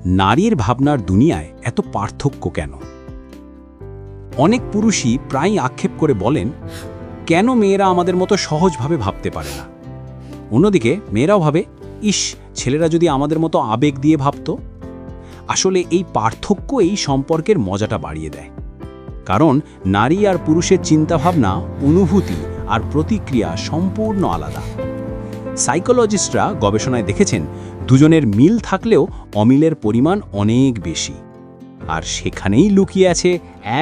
নারীর ভাবনার দুনিয়ায় এত পার্থক্য কেন? অনেক পুরুষই প্রায়ই আক্ষেপ করে বলেন, কেন মেয়েরা আমাদের মতো সহজভাবে ভাবতে পারে না? অন্যদিকে মেয়েরাও ভাবে, ইস, ছেলেরা যদি আমাদের মতো আবেগ দিয়ে ভাবত। আসলে এই পার্থক্য এই সম্পর্কের মজাটা বাড়িয়ে দেয়। কারণ নারী আর পুরুষের চিন্তাভাবনা, অনুভূতি আর প্রতিক্রিয়া সম্পূর্ণ আলাদা। সাইকোলজিস্টরা গবেষণায় দেখেছেন, দুজনের মিল থাকলেও অমিলের পরিমাণ অনেক বেশি। আর সেখানেই লুকিয়ে আছে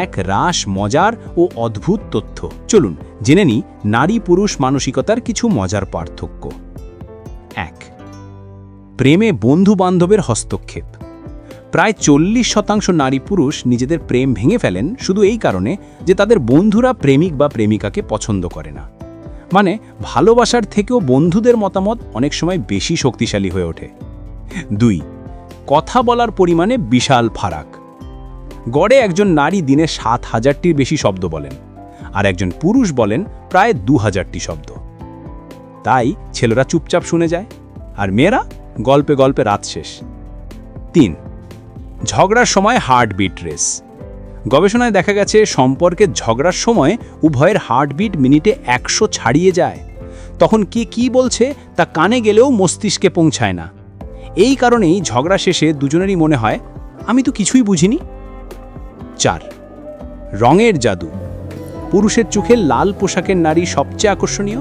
এক রাশ মজার ও অদ্ভুত তথ্য। চলুন জেনে নিই নারী পুরুষ মানসিকতার কিছু মজার পার্থক্য। 1. প্রেমে বন্ধু বান্ধবের হস্তক্ষেপ। প্রায় 40% নারী পুরুষ নিজেদের প্রেম ভেঙে ফেলেন শুধু এই কারণে যে তাদের বন্ধুরা প্রেমিক বা প্রেমিকাকে পছন্দ করে না। মানে ভালোবাসার থেকেও বন্ধুদের মতামত অনেক সময় বেশি শক্তিশালী হয়ে ওঠে। 2. কথা বলার পরিমাণে বিশাল ফারাক। গড়ে একজন নারী দিনে 7,000টির বেশি শব্দ বলেন, আর একজন পুরুষ বলেন প্রায় 2,000টি শব্দ। তাই ছেলেরা চুপচাপ শুনে যায়, আর মেয়েরা গল্পে গল্পে রাত শেষ। 3. ঝগড়ার সময় হার্টবিট রেস। গবেষণায় দেখা গেছে সম্পর্কে ঝগড়ার সময় উভয়ের হার্টবিট মিনিটে 100 ছাড়িয়ে যায়। তখন কে কি বলছে তা কানে গেলেও মস্তিষ্কে পৌঁছায় না। এই কারণেই ঝগড়া শেষে দুজনেরই মনে হয়, আমি তো কিছুই বুঝিনি। 4. রঙের জাদু। পুরুষের চোখে লাল পোশাকের নারী সবচেয়ে আকর্ষণীয়,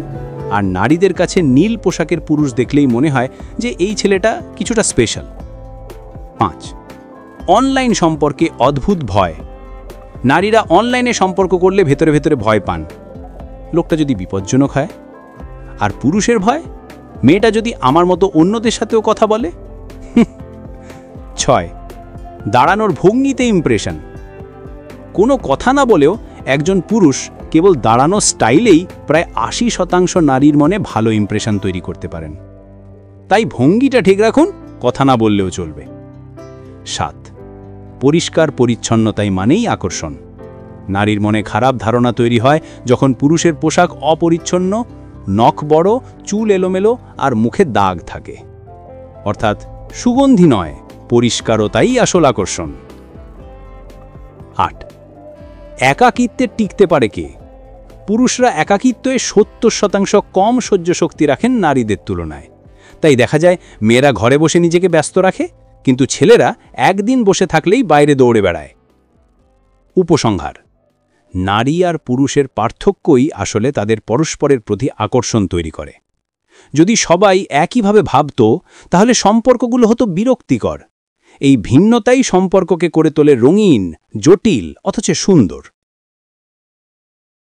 আর নারীদের কাছে নীল পোশাকের পুরুষ দেখলেই মনে হয় যে এই ছেলেটা কিছুটা স্পেশাল। 5. অনলাইন সম্পর্কে অদ্ভুত ভয়। নারীরা অনলাইনে সম্পর্ক করলে ভেতরে ভেতরে ভয় পান, লোকটা যদি বিপজ্জনক হয়। আর পুরুষের ভয়, মেয়েটা যদি আমার মতো অন্যদের সাথেও কথা বলে। 6. দাঁড়ানোর ভঙ্গিতে ইমপ্রেশন। কোনো কথা না বলেও একজন পুরুষ কেবল দাঁড়ানোর স্টাইলেই প্রায় 80% নারীর মনে ভালো ইমপ্রেশন তৈরি করতে পারেন। তাই ভঙ্গিটা ঠিক রাখুন, কথা না বললেও চলবে। 7. পরিষ্কার পরিচ্ছন্নতাই মানেই আকর্ষণ। নারীর মনে খারাপ ধারণা তৈরি হয় যখন পুরুষের পোশাক অপরিচ্ছন্ন, নখ বড়, চুল এলোমেলো আর মুখে দাগ থাকে। অর্থাৎ সুগন্ধি নয়, পরিষ্কারতাই আসল আকর্ষণ। 8. একাকিত্বে টিকতে পারে কে? পুরুষরা একাকিত্বে 70% কম সহ্য শক্তি রাখেন নারীদের তুলনায়। তাই দেখা যায় মেয়েরা ঘরে বসে নিজেকে ব্যস্ত রাখে, কিন্তু ছেলেরা একদিন বসে থাকলেই বাইরে দৌড়ে বেড়ায়। উপসংহার: নারী আর পুরুষের পার্থক্যই আসলে তাদের পরস্পরের প্রতি আকর্ষণ তৈরি করে। যদি সবাই একইভাবে ভাবত, তাহলে সম্পর্কগুলো হতো বিরক্তিকর। এই ভিন্নতাই সম্পর্ককে করে তোলে রঙিন, জটিল অথচ সুন্দর।